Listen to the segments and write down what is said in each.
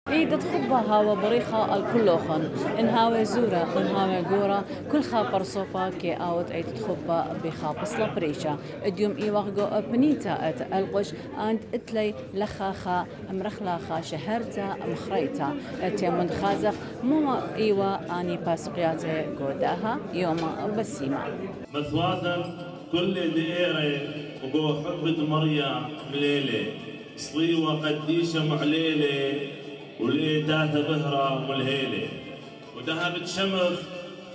إيد تخبى هاو بريخة الكلوخن إن هاو زورة إن هاو جورة كل خابر صوفا كي أوت عيد تخبى بخابص لبريشة اليوم إيواغو بنيتا القش أنت إتلي لخاخا مرخلاخا شهرتا مخريتا تيمون خازخ مو إيوا أني باسقياتي قوداها يوم بسيمة مثواثا كل دائرة وقو حبة مريم مليلة صليوة قديشة معليلة والإيداثة بهرة ملهيلة وذهبت شمخ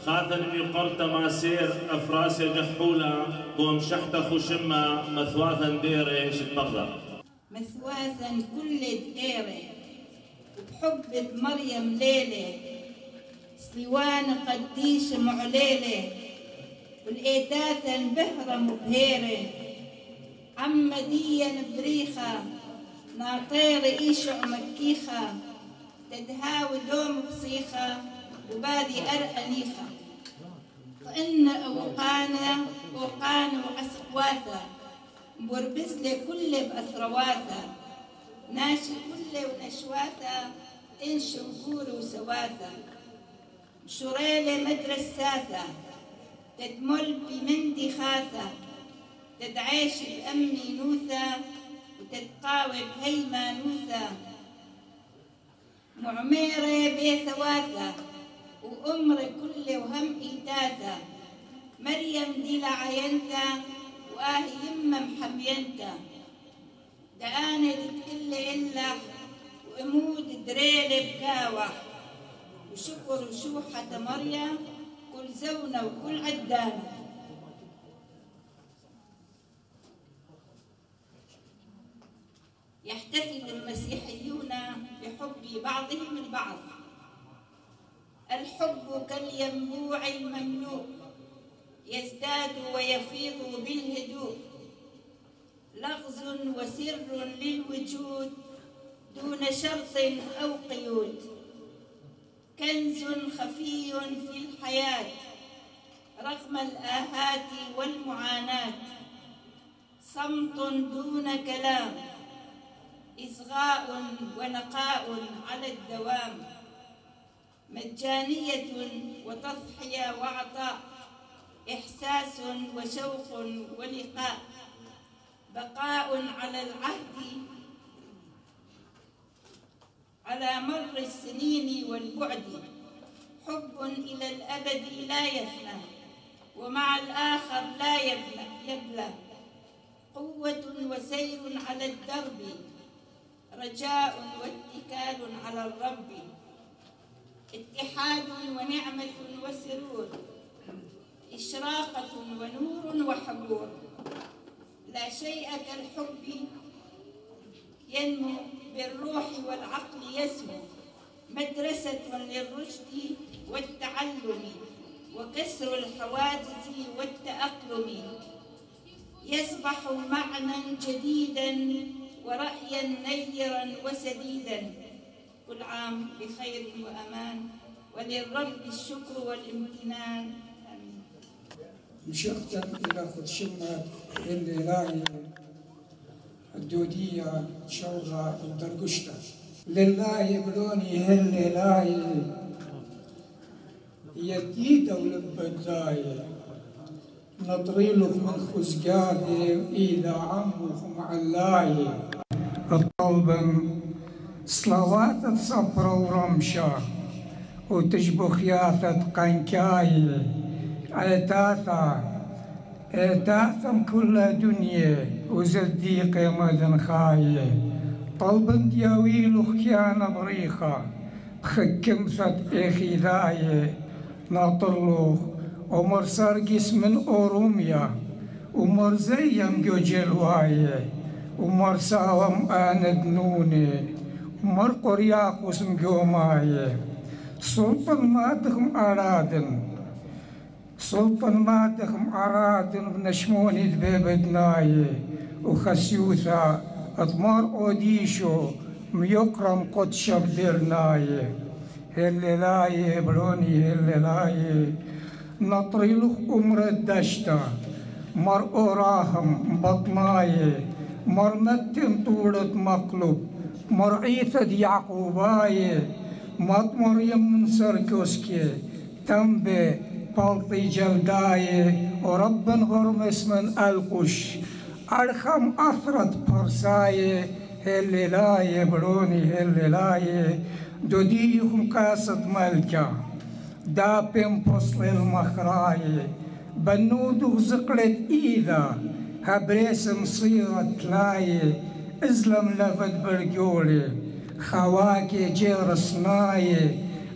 خاثن بقرطة ماسير أفراسة جحولة قوم شحتة خشمة مثواثا ديرة شتبغضة مثواثا كل دائرة وبحبة مريم ليلة صليوان قديشة معليلة والإيداثا بهرة مبهيرة عمديا بريخة ناطير إيشع مكيخة تدهاو دوم بصيخة وبادي أرأنيخة فإن أوقان وعسقواثة بربس لكل بأثرواثة ناشي كل ونشواثة إن شنقور وسواثة شريلة مدرساثة تدمل بمندي خاثة تدعيش بأمني نوثة وتتقاوى بهيمة نوثة معميرة بثواثة وأمر كل وهم إيتاثة مريم دي لعينتا وآه يمة محمينتا دقانة تتكل إلا وأمود دريل بكاوح وشكر وشوحة مريم كل زونة وكل عدانة يحتفل المسيحيون بحب بعضهم البعض الحب كالينبوع المملوء يزداد ويفيض بالهدوء لغز وسر للوجود دون شرط أو قيود كنز خفي في الحياة رغم الآهات والمعاناة صمت دون كلام إصغاء ونقاء على الدوام مجانية وتضحية وعطاء إحساس وشوق ولقاء بقاء على العهد على مر السنين والبعد حب إلى الأبد لا يفنى ومع الآخر لا يبلى قوة وسير على الدرب رجاء واتكال على الرب اتحاد ونعمة وسرور إشراقة ونور وحبور لا شيء كالحب ينمو بالروح والعقل يسمو مدرسة للرشد والتعلم وكسر الحواجز والتأقلم يصبح معنى جديدا ورأيا نيرا وسديدا كل عام بخير وأمان وللرب الشكر والامتنان آمين. مشيخة إلى خدشمة الليلاي الدودية شوغة الدرقشتة لله يبلوني هالليلاي يديد ولب الداي نطريلك من خزقاتي إذا عمك معلاي الطلبا صلوات الصبر ورمشة وتشبخ ياثة قنكاي اتاثم كل دنيا وزديق مدن خاي طلبا دياويل خيانة بريخة بخكمثة اخي ذاي ناطرلوخ عمر سرقس من أوروميا عمر زيم جوجل واي عمر ساوم آند نوني عمر قرياقوس مجوماي سلطان ما دخم أرادن سلطان ما دخم أرادن بنشموني دبيبدناي وخسيوثا أطمار أوديشو ميكرم قدش بدرناي هللاي بروني هللاي نطريلخ أمر الدشتا مر أوراهم بطناي مر نتن طولت مقلوب مرعيثة يعقوباي مط مريم من سركوسكي تنبي بلطي جلداي وربن غرمس من القش أرخم أثرت برساي اللي لاي بروني اللي لاي دوديهم كاسة ملكة دابم بصل المخراي بنودو زقلت إيذا هبريسم صيغة لاي ازلم لفت برجولي خواكي جير صناي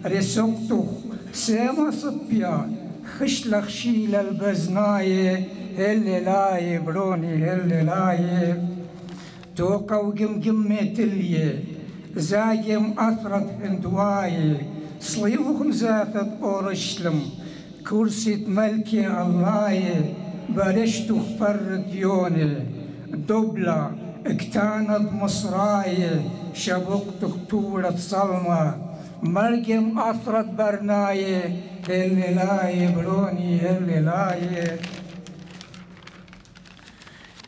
رسقتو سيما صبيا خشلخ شيل البزناي اللي لاي بروني اللي لاي توقع وقمقمي تلي زايم أثرت هندواي صليبكم زاثت أورشلم كرسي ملكي الله برشتو خفر ديوني دبلة اكتانت مصراي شبقتو طولة صلمة مرقم أثرت برناي اللي لاي بروني اللي لاي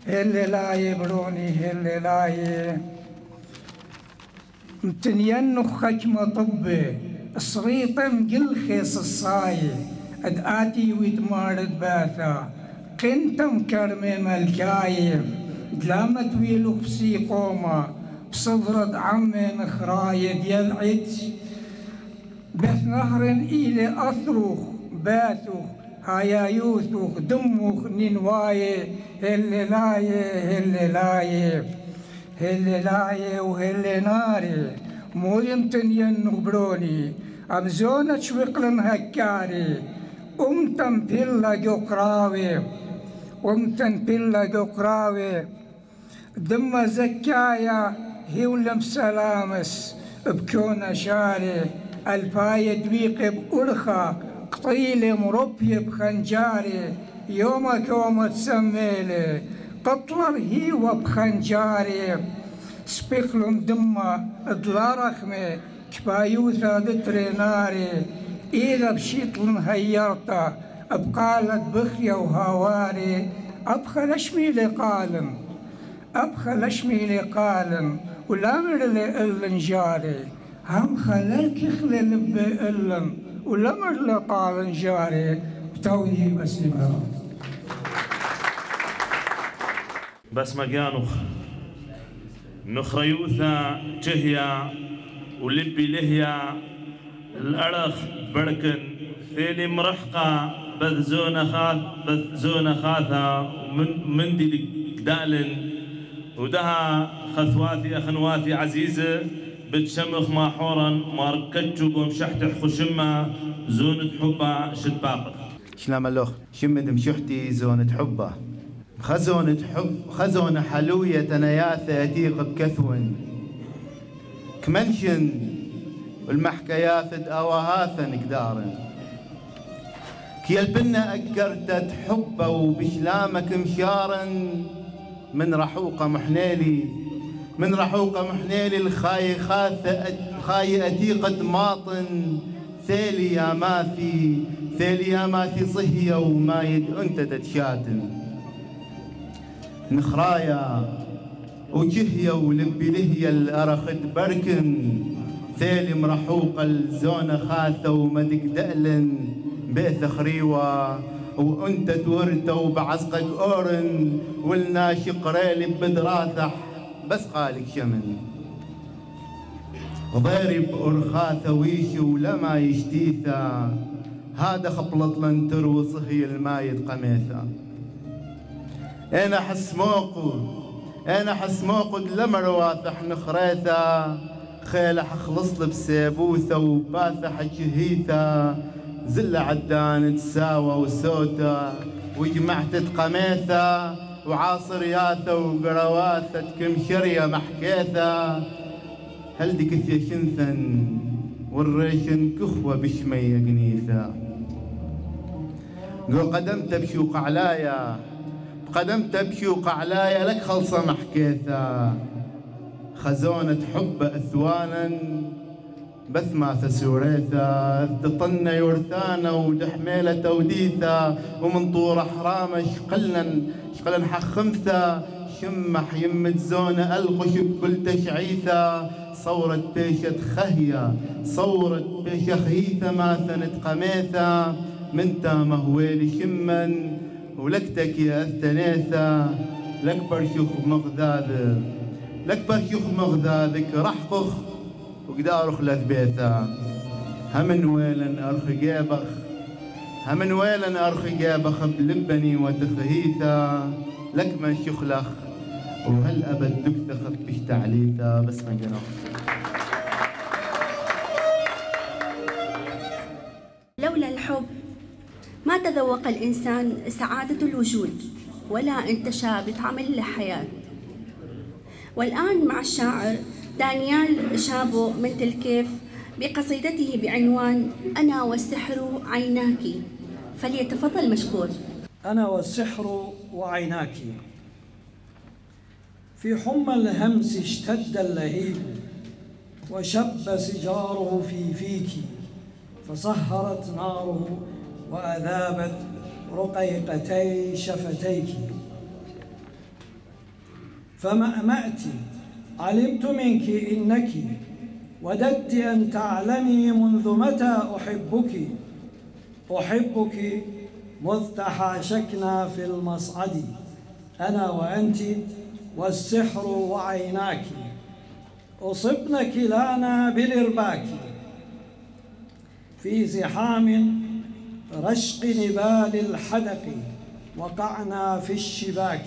اللي لاي بروني اللي لاي متنينو خكمة طبي صريطم قل خيص الصاي ادآتي ويتمارد باثا قنتم كرمي ملكاي دلامت ويلو بسي قوما بصدرة عمي نخراي ديال عيت بث نهر إلي أثروخ باثوخ هيا يوثوخ دموخ ننواي اللي لاي اللي لاي اللي لاي واللي ناري مو يمتن ينغبروني أمزونة شوقلن هكاري أمتن بيلا جوكراوي أمتن بيلا جوكراوي دم زكايا هيولم سلامس بكون شاري الفاي دويق بأرخا قطيلي مربي بخنجاري يومك يوم تسميلي قطلر هيوة بخنجاري سبيخلم دمة دلارخمي كفايوثا دتريناري إذا بشيطلن هيرتا بقالت بخيا وهواري أبخل أشميلي قالن أبخل أشميلي قالن والأمر اللي إلن جاري هم خلالك يخلي لبي إلن والأمر اللي قالن جاري بتوهي بسيبها بس مجانوخ نخريوثا جهيا ولبي لهيا الأرخ بركن ثيلي مرحقة بذزونة خاثة من دي دالن ودها خثواتي أخنواتي عزيزة بتشمخ ماحورا ماركتشو بمشحت خشمة زونة حبة شتباقر شلام اللوخ شمد مشحتي زونة حبة خزونة حلوية تنياثة أتيق بكثون كمنشن والمحكياثد أواهاثة نقدارن كي البنا أقرتت حبة وبشلامك مشارن من رحوقة محنيلي الخاي أتيقة ماطن ثيلي يا ماثي صهية وما أنت تتشاتن نخرايا وجهية ولبي لهية الأرخت بركن ثيلي مرحوقة الزونة خاثة ومدك دألن بئث خريوة وانت تورته وبعزقك اورن والناشق ريلي بدراثح بس قالك شمن ضارب أرخاثة ويشي ولما يشتيثا هذا خبلط لنتر وصهي المايد قميثا أنا حسموقو لما رواثح نخريثا خيلح خلص بسيبوثة وباثح جهيثا زل عدان تساوى وسوتا وجمعت قميثة وعاصر ياثة وقرواثة كمشرية محكيثة هل دي كثية شنثن والريشن كخوة بشمية قنيثة قو قدمت بشوق علايا لك خلصة محكيثة خزونة حب أثوانا بث ما تسوريثا تطن يورثانا ودحميلة توديثا ومن طور حرامة شقلن حخمثا شمح يمة زونة القش بكل تشعيثة، صورة بيشة خهية صورة بيشة خهيثة ما ثنت قميثة، من تامه ويلي شمن ولكتك يا أثنيثة، لك برشوخ مغذاذ لك برشوخ مغذاذك رحقخ وقدارخ لذبيثة، همن ويلن أرخ جيبخ همن ويلن أرخ جيبخ بلبني وتخهيثة، لك من شخلخ وهل أبد دكثخ بشتعليثة بس من جنوخ. لولا الحب ما تذوق الإنسان سعادة الوجود ولا انتشى بطعم الحياة. والآن مع الشاعر دانيال شابو من تلكيف بقصيدته بعنوان أنا والسحر عيناك، فليتفضل مشكور. أنا والسحر وعيناك، في حمى الهمس اشتد اللهيب وشب سجاره في فيك، فصهرت ناره وأذابت رقيقتي شفتيك، فمأمأت علمت منك إنك وددت أن تعلمي منذ متى أحبك مذ تحاشكنا في المصعد، أنا وأنت والسحر وعيناك، أصبن كلانا بالإرباك في زحام رشق نبال الحدق، وقعنا في الشباك،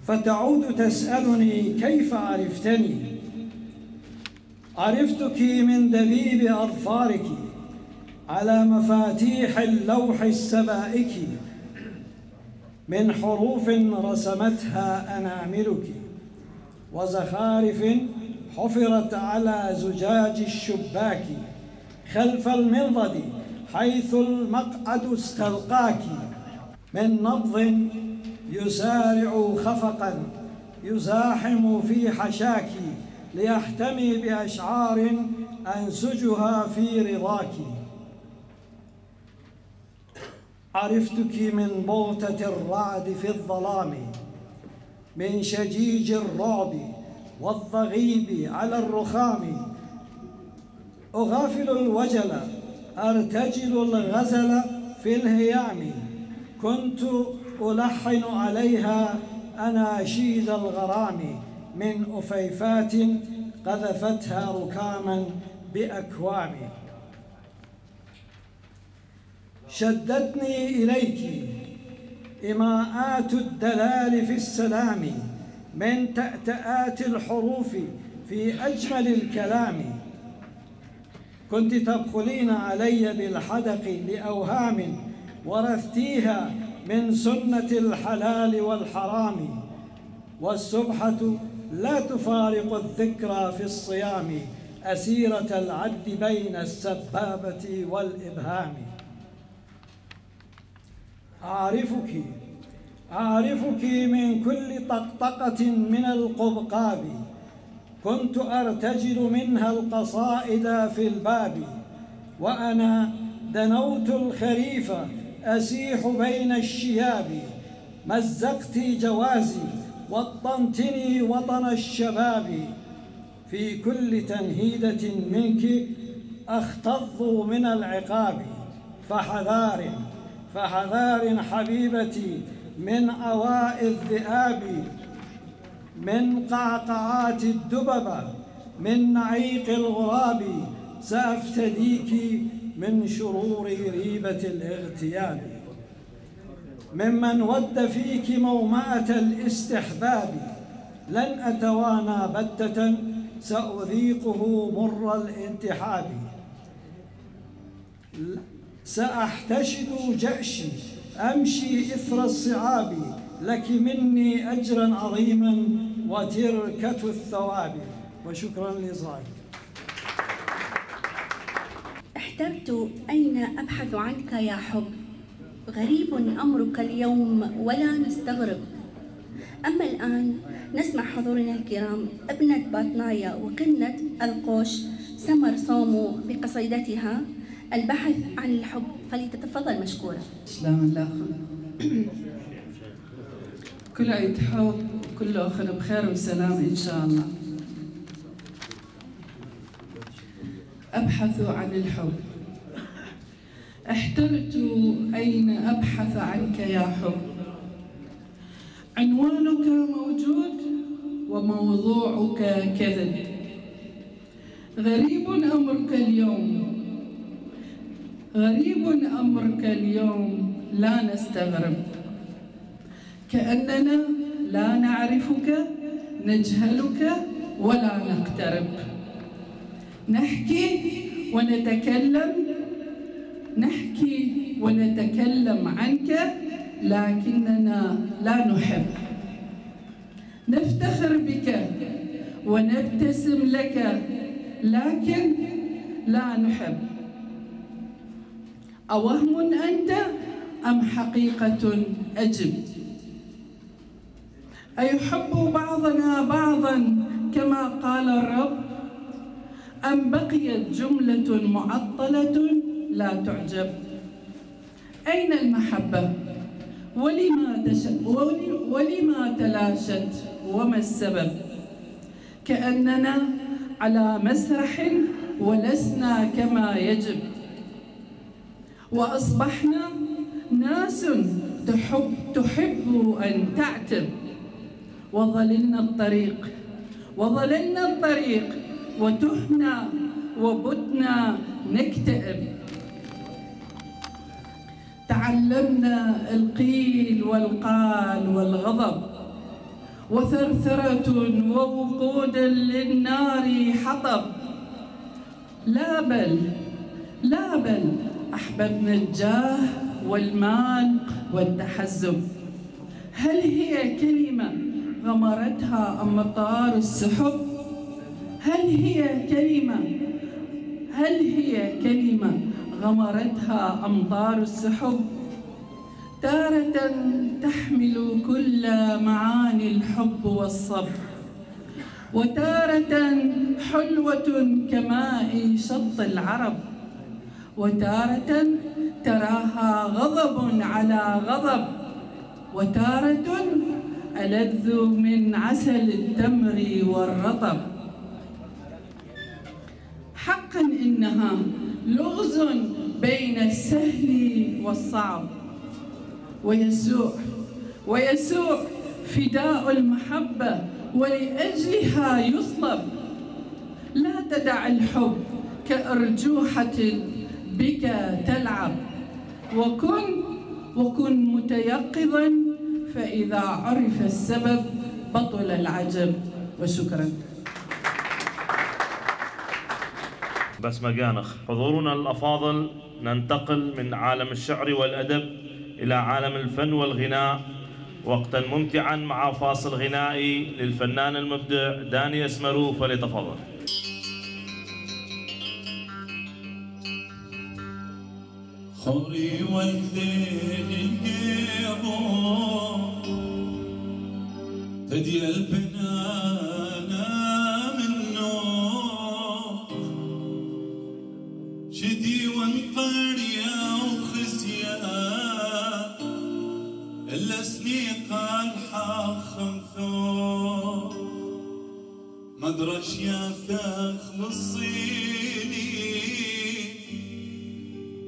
فتعود تسألني كيف عرفتني، عرفتك من دبيب أظفارك على مفاتيح اللوح السبائك، من حروف رسمتها أناملك وزخارف حفرت على زجاج الشباك، خلف المرضد حيث المقعد استلقاك، من نبض يسارع خفقا يزاحم في حشاك، ليحتمي بأشعار أنسجها في رضاك، عرفتك من بغتة الرعد في الظلام، من شجيج الرعب والضغيب على الرخام، أغافل الوجل أرتجل الغزل في الهيام، كنت ألحن عليها أناشيد الغرام، من أفيفات قذفتها ركاما بأكوام، شدتني إليك إماءات الدلال في السلام، من تأتآت الحروف في أجمل الكلام، كنت تبخلين علي بالحدق لأوهام، ورثتيها من سنة الحلال والحرام، والسبحة لا تفارق الذكرى في الصيام، أسيرة العد بين السبابة والإبهام، أعرفك من كل طقطقة من القبقاب، كنت أرتجل منها القصائد في الباب، وأنا دنوت الخريف أسيح بين الشياب، مزقت جوازي وطنتني وطن الشباب، في كل تنهيدة منك أختض من العقاب، فحذار حبيبتي من عواء الذئاب، من قعقعات الدببة، من نعيق الغراب، سأفتديك من شرور ريبة الاغتياب، ممن ود فيك مومأة الاستحباب، لن أتوانى بتة سأذيقه مر الانتحاب، سأحتشد جأشي أمشي إثر الصعاب، لك مني أجرا عظيما وتركة الثواب. وشكرا لإصغائك. احترت أين أبحث عنك يا حب، غريب أمرك اليوم ولا نستغرب، أما الآن نسمع حضورنا الكرام ابنة باطنايا وكنة القوش سمر صومو بقصيدتها البحث عن الحب، فلتتفضل مشكورة. سلام الله. كل عيد حب وكل أخ بخير وسلام إن شاء الله. أبحث عن الحب. احترت أين أبحث عنك يا حب. عنوانك موجود وموضوعك كذب. غريب أمرك اليوم، غريب أمرك اليوم، لا نستغرب. كأننا لا نعرفك، نجهلك ولا نقترب. نحكي ونتكلم عنك، لكننا لا نحب. نفتخر بك ونبتسم لك، لكن لا نحب. أوهم أنت أم حقيقة؟ أجب. أيحب بعضنا بعضا كما قال الرب، أم بقيت جملة معطلة لا تعجب؟ أين المحبة؟ ولما تلاشت؟ وما السبب؟ كأننا على مسرح ولسنا كما يجب، وأصبحنا ناس تحب أن تعتب. وظللنا الطريق وتهنا وبتنا نكتئب. تعلمنا القيل والقال والغضب، وثرثرة ووقود للنار حطب. لا بل أحببنا الجاه والمال والتحزب. هل هي كلمة غمرتها أمطار السحب؟ هل هي كلمة غمرتها أمطار السحب؟ تارة تحمل كل معاني الحب والصبر، وتارة حلوة كماء شط العرب، وتارة تراها غضب على غضب، وتارة ألذ من عسل التمر والرطب. حقا إنها لغز بين السهل والصعب، ويسوع فداء المحبة ولأجلها يصلب. لا تدع الحب كأرجوحة بك تلعب، وكن متيقظا، فإذا عرف السبب بطل العجب. وشكرا. بس مجانخ حضورنا الأفاضل، ننتقل من عالم الشعر والأدب إلى عالم الفن والغناء، وقتا ممتعا مع فاصل غنائي للفنان المبدع داني اسمرو، فليتفضل. خوري والثين الجيبو تدي البنانا منه شدي وانقريا وخزيا إلا سنيقا الحاخم ثوب مدرش يا ثاخ مصيني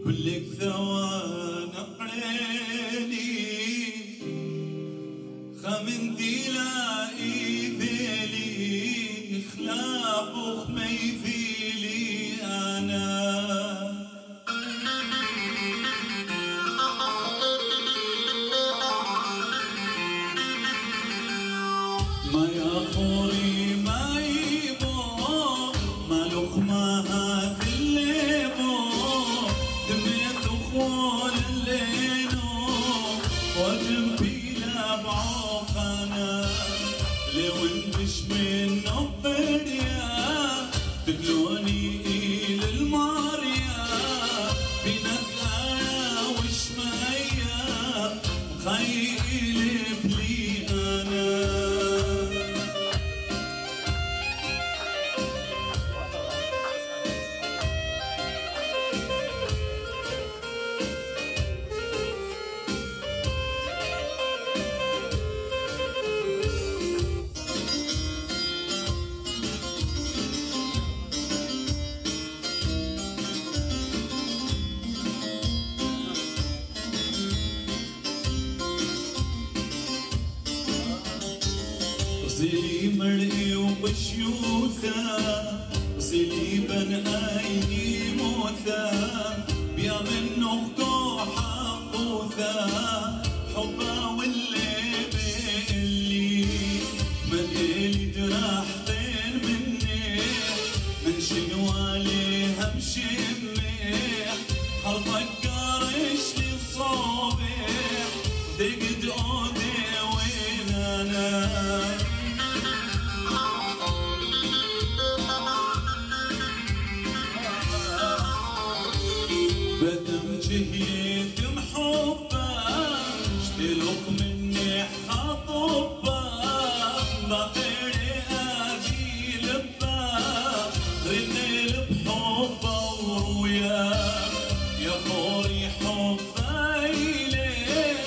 كلك ثوان عيني خمندي لاقي ذيلي خلاب وخميثيلي أنا ما يخوري ما يبو ما لخمها في الليبو دميت وخول اللينو وجنبي لا بعوقنا لو انبش من الضريا وسليبا أيدي موثى بيا من نخطو حقوثا حبا واللي بقلي مدقلي جراحتين مني من شنوالي همشي منيح خلطك قارش لي الصبح دقد اودي وين انا بدم جهيت محبة اشتلق مني حطبة بطيري اجي لبة رنيل بحبة ورويا يا خوري حبة إليك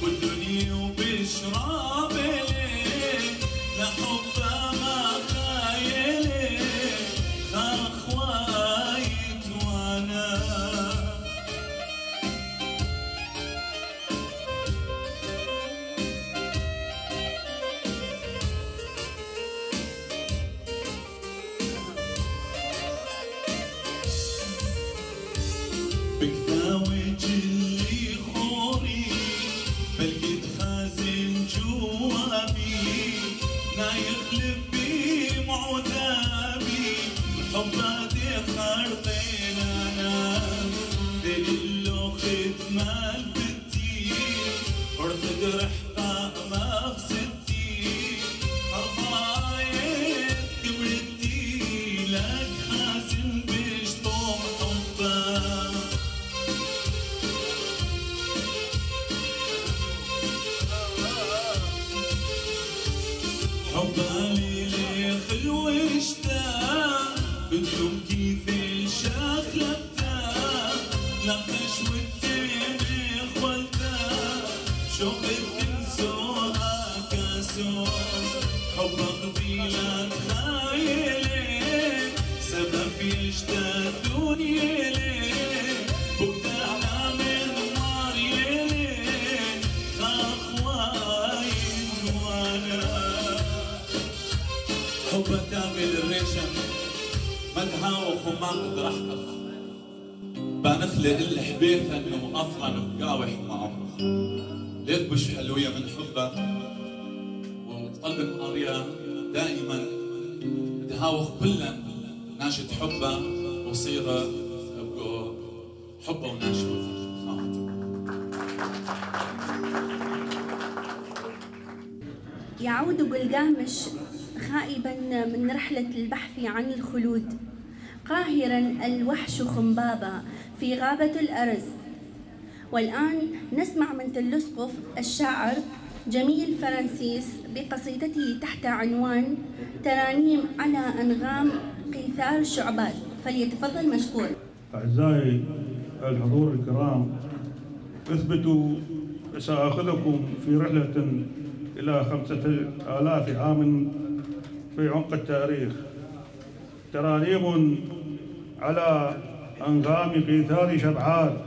والدنيا وبشرب إليك لحبة ما خايلك خاخ وايت وانا بكثاوي جلي خوري بلقيت خازن جوابي نايخ لبي معذابي محباتي خرطين انا دليلو خد مال بنتي ورث رحقة ما بستي خرطايت كبرتي لك خازن بشطوم حبا حبالي لي خلو اشتاق بديوم كيف الشخلتا لقش والتيم اخوالتا شوق التنسوها كاسو حبك بيلا تخايلي سبب يشتاقون يلي بقدرنا من نار يلي خاخ وايد وانا حبك تعمل الريشم ما تهاوخ وما اقدر احقق بنخلق الحبيثة انه اصلا مقاوح مع عمرك ليك بش حلوية من حبك وقلب قارية دائما تهاوخ كلا ناشد حبه وصيغة ابقوا حبه وناشد يعود قلقامش خائبا من رحلة البحث عن الخلود قاهرا الوحش خنبابة في غابة الأرز. والآن نسمع من تلسقف الشاعر جميل فرانسيس بقصيدته تحت عنوان ترانيم على أنغام قيثار شعبان، فليتفضل مشكور. أعزائي الحضور الكرام، اثبتوا سآخذكم في رحلة إلى 5000 عام في عمق التاريخ، ترانيم على أنغام قيثار شبعان.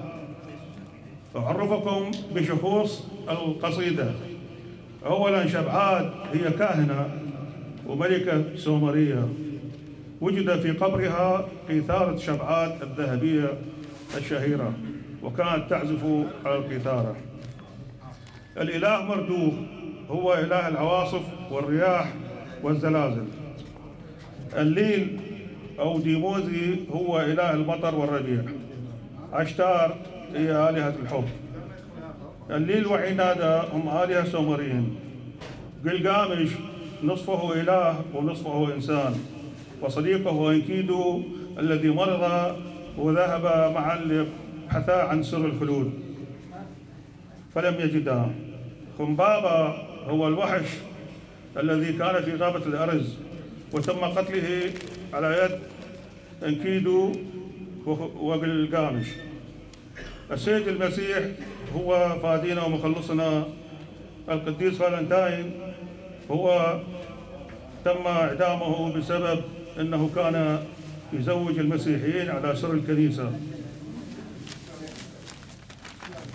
أعرفكم بشخوص القصيدة. أولاً، شبعان هي كاهنة وملكة سومرية، وجد في قبرها قيثارة شبعان الذهبية الشهيرة، وكانت تعزف على القيثارة. الإله مردوخ هو إله العواصف والرياح والزلازل. الليل أو ديموزي هو إله المطر والربيع. عشتار هي آلهة الحب. الليل وعنادة هم آلهة سومريين. قلقامش نصفه إله ونصفه إنسان، وصديقه انكيدو الذي مرض وذهب معا ليبحثا عن سر الخلود فلم يجدا. خنبابة هو الوحش الذي كان في غابة الأرز وتم قتله على يد انكيدو وقلقامش. السيد المسيح هو فادينا ومخلصنا. القديس فالنتاين هو تم إعدامه بسبب أنه كان يزوج المسيحيين على سر الكنيسة.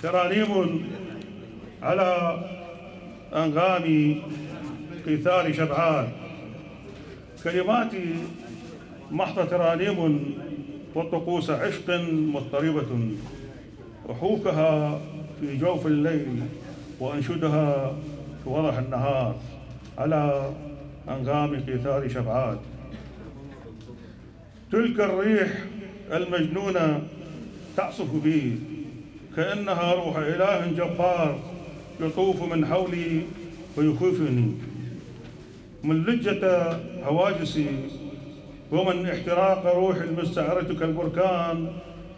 ترانيم على أنغام قيثار شبعان. كلماتي محض ترانيم وطقوس عشق مضطربة، أحوكها في جوف الليل وأنشدها في وضح النهار على أنغام قيثار شبعات. تلك الريح المجنونة تعصف بي كأنها روح إله جبار يطوف من حولي ويخيفني. من لجة هواجسي ومن احتراق روحي المستعرة كالبركان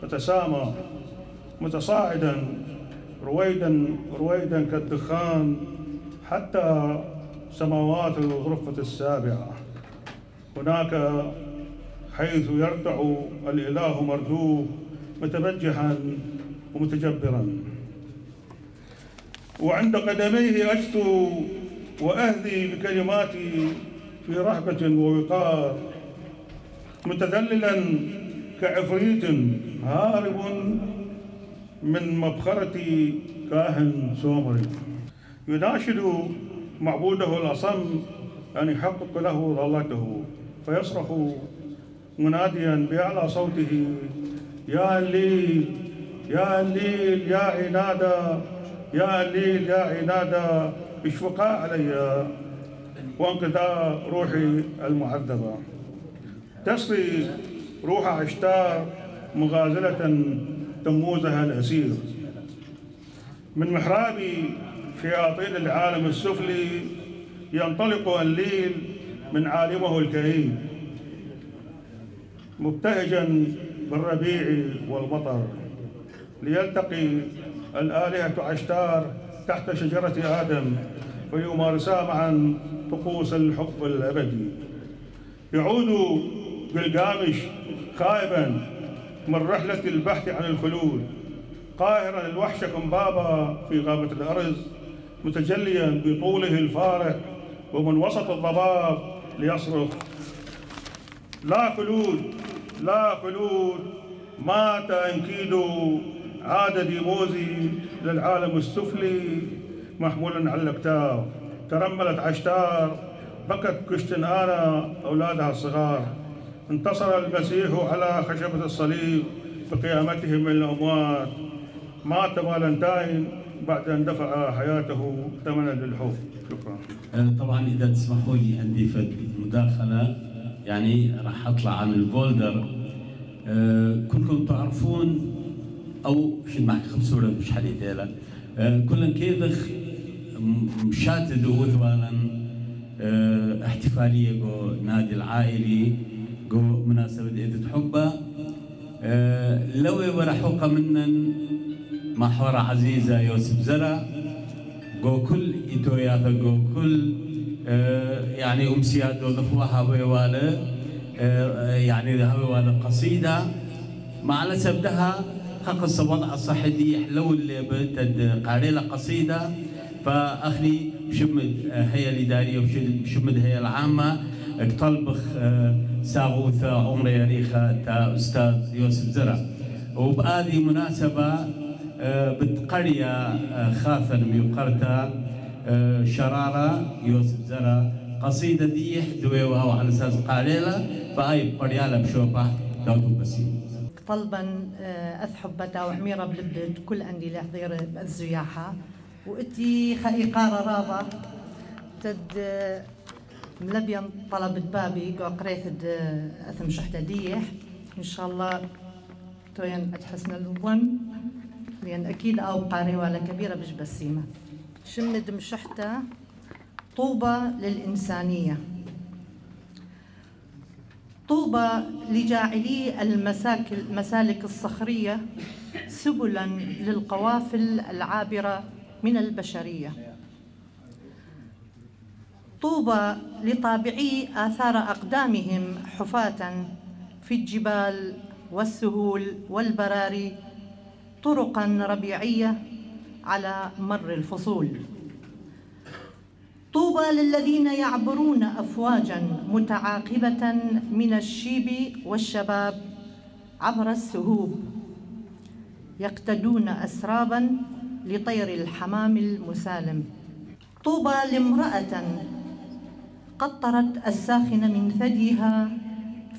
تتسامى متصاعدا رويدا كالدخان حتى سماوات الغرفة السابعة، هناك حيث يرتع الإله مردوه متبجحا ومتجبرا، وعند قدميه أجثو وأهدي بكلماتي في رهبة ووقار، متذللا كعفريت هارب من مبخرة كاهن سومري، يناشد معبوده الأصم أن يحقق له ضالته، فيصرخ مناديا بأعلى صوته: يا الليل يا الليل يا عنادا، يا الليل يا عنادا، اشفقا علي وانقذا روحي المعذبة. تسري روح عشتار مغازلة تموزها الأسير. من محراب شياطين العالم السفلي ينطلق الليل من عالمه الكئيب، مبتهجا بالربيع والمطر، ليلتقي الآلهة عشتار تحت شجرة آدم ويمارسا معا طقوس الحب الأبدي. يعود قلقامش خائبا من رحلة البحث عن الخلود، قاهرا الوحش كمبابا في غابة الأرز، متجليا بطوله الفارق ومن وسط الضباب ليصرخ: لا خلود لا خلود، مات أنكيدو، عاد ديموزي للعالم السفلي محمولا على الأكتاف. ترملت عشتار، بكت كشتنآنا أولادها الصغار. انتصر المسيح على خشبة الصليب بقيامته من الأموات. مات فالنتاين بعد أن دفع حياته ثمنا للحب. شكرا. طبعا إذا تسمحوا لي عندي فد مداخلة، يعني راح أطلع عن البولدر. كلكم تعرفون أو شو معك خبصورة مش حديث لا كلن كيدخ مشاتد وثوالا احتفالية جو نادي العائلي جو مناسبة إيد حبة لوي ورحوقة منن محورة عزيزة يوسف زرع جو كل إتوياثا جو كل يعني أمسيات وضفوها هويوالا يعني هويوالا قصيدة مع لسبدها خقص وضع الصحدي حلو اللي بتد قاريلة قصيدة فأخلي شمد هي الإدارية وشمد هي العامة طلبخ ساغوثة عمري ريخة تا أستاذ يوسف زرع. وبهذه مناسبة بتقرية خاثة ميقرتا شرارة يوسف زرع قصيدة دي دويوها على أساس قاريلة فأي بريالة بشوبة داوتو بسي طلبا أثحبتا وعميرة بلبد كل عندي لحظير الزياحة وإتي خائقارة راضة تد ملبيا طلبت بابي قريت أثم شحتة ديح إن شاء الله توين أتحسن الون لأن أكيد أو قاري ولا كبيرة بش بسيمة شمد مشحتة طوبى للإنسانية طوبى لجاعلي المسالك الصخرية سبلا للقوافل العابرة من البشرية طوبى لطابعي آثار أقدامهم حفاة في الجبال والسهول والبراري طرقا ربيعية على مر الفصول طوبى للذين يعبرون أفواجا متعاقبة من الشيب والشباب عبر السهوب يقتدون أسرابا لطير الحمام المسالم طوبى لامرأة قطرت الساخن من ثديها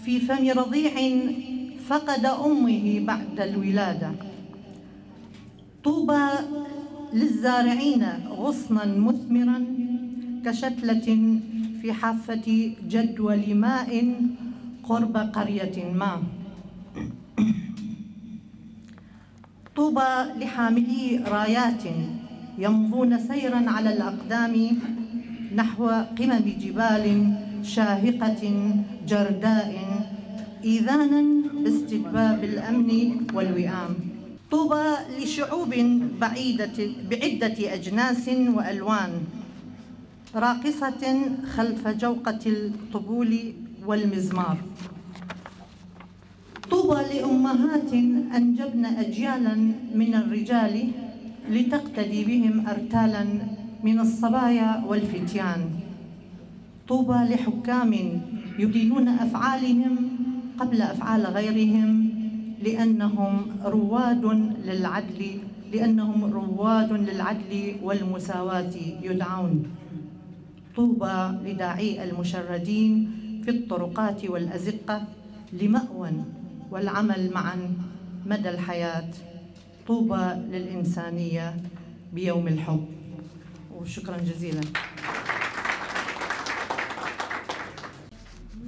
في فم رضيع فقد أمه بعد الولادة. طوبى للزارعين غصنا مثمرا كشتلة في حافة جدول ماء قرب قرية ما. طوبى لحاملي رايات يمضون سيرا على الأقدام نحو قمم جبال شاهقة جرداء إيذانا باستتباب الأمن والوئام. طوبى لشعوب بعدة أجناس وألوان راقصة خلف جوقة الطبول والمزمار. طوبى لأمهات أنجبن أجيالا من الرجال لتقتدي بهم أرتالا من الصبايا والفتيان. طوبى لحكام يدينون أفعالهم قبل أفعال غيرهم لأنهم رواد للعدل والمساواة يدعون. طوبى لداعي المشردين في الطرقات والأزقة لمأوى والعمل معا مدى الحياة. طوبى للإنسانية بيوم الحب. وشكرا جزيلا.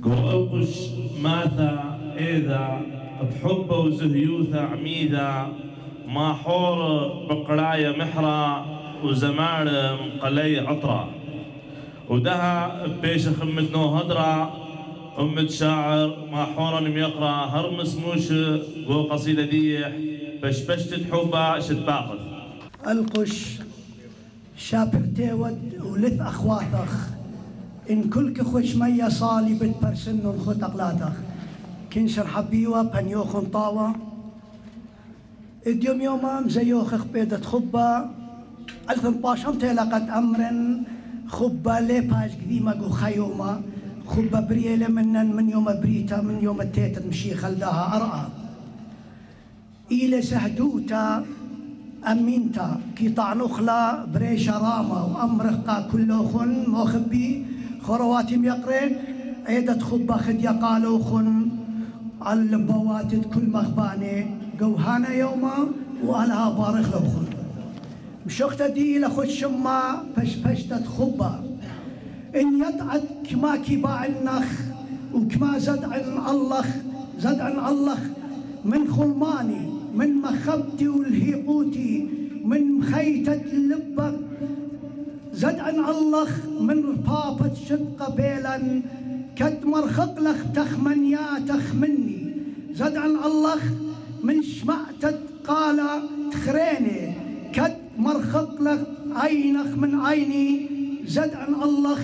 قوقش ماثا إذا بحبه وزهيوثا عميدا ما حور بقرايا محرا وزمان مقلي عطرة ودها بيش خمتنو هدرة أمة شاعر ما حورا يقرا هرمس موش قو قصيدة ديح بشبشت حبا شتباقث القش شابر تيود ولث أخواتخ إن كلك خوش مية صالي بتبرسن خط أقلاتخ كنشر حبيوة بنيوخن طاوة اديوم يومام زيوخ بيدة خبا ألفن باشم تلقت أمر خبا ليباج قديمة قو خيومة خبا بريلة من يوم بريتا من يوم التيتت مشي خلدها أرأى إلى سهدوتا أمينتا كي طعنوخلا بريشة راما وأمرقا كلوخن موخبي خرواتم يقرين عيدة خبا خد يقالوخن على البواتد كل مخباني قوهانا يوما وألها بارخ لوخن مشوختا دي لخد شما بشبشتت خبا إن يدعد كما كباع النخ وكما زد عن الله زد عن الله من خلماني من مخبتي والهيقوتي من مخيتة اللبة زد عن الله من بابة شد قبيلا كد مرخق لخ تخمنياتخ مني زد عن الله من شمعتت قال تخريني كد مرخق لخ عينخ من عيني زد عن الله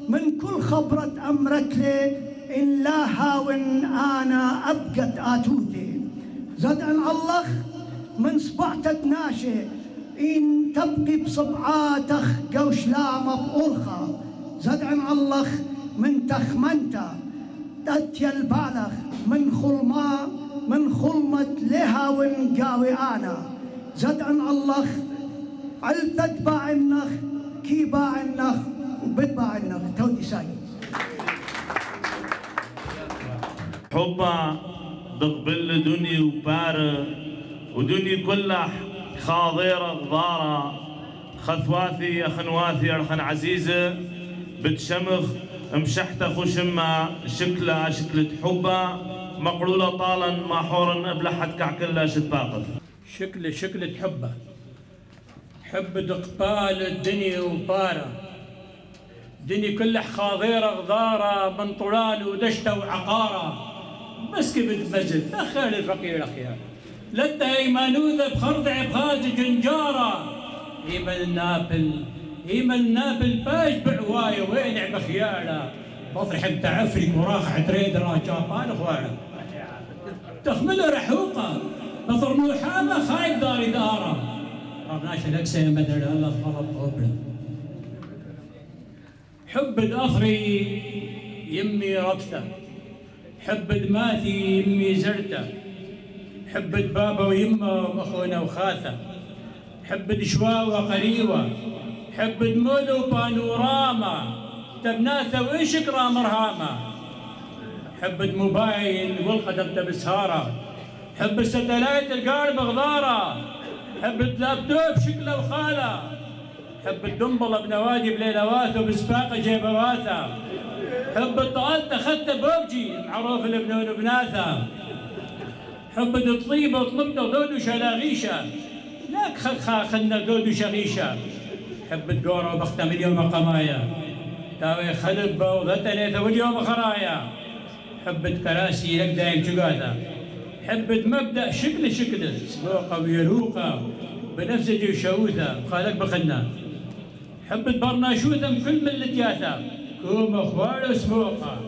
من كل خبرة أمرت لي إن لا هاون أنا أبقت آتوتي زد عن الله من صبعتت ناشي إن تبقي بصبعاتخ قوش لامة بأرخة زد عن الله من تخمنتا تتيا البالغ من خلمة لها ونقاوي أنا زد عن الله علتت باع النخ كي باع النخ وبتباع النخ تودي ساي حبا بقبل دنيا وبار ودنيا كلها خاضيرة غضارة خثواثي أخنواثي أرخن عزيزة بتشمخ مشحتة خشمة شكلة حبة مقلولة طالا محورا أبلحت كعكلة شتباقث شكلة حبة حب دقبال الدنيا وبارة دنيا كلها خاضيرة غضارة من طلال ودشتة وعقارة بس كبد مزد أخير الفقير أخيار لتا ايمانوذة بخرضع بغاز جنجارة ايما النابل باش بعواية وين بخيالة بطرح بتعفرك وراخ عتريد راجابان اخوانا تخمل رحوقة بطر حامة خايب داري دارة ربناش الاكسى مدر الله فرط قبله حب الأخري يمي ربثة حب الماثي يمي زرته حب بابا ويمه واخونا وخاثه حب الشواوة قريوة حب مولو بانوراما تبناثة وشكرا مرهامة حب الموبايل والقدم بسهارة، حب الستلايت القارب غضارة، حب اللابتوب شكله وخاله، حب الدنبلة بنوادي بليلواث وبسباقة جيبواثة، حب الطالت اخذته بوبجي معروف البنون بناثة، حب الطيبة وطلبته ودودو شلاغيشة لك خلنا دودو شغيشة، حب الدورة وبختم اليوم قمايا تاوي خلبة وذتنيثة واليوم خرايا، حب الكراسي لك دايم شقاثة، حب مبدأ شكل سبوقة ويروقة بنفسجي وشوثة خالك بخنا، حب برناشوثة من كل ملتياثة كوم اخوار وسموقة،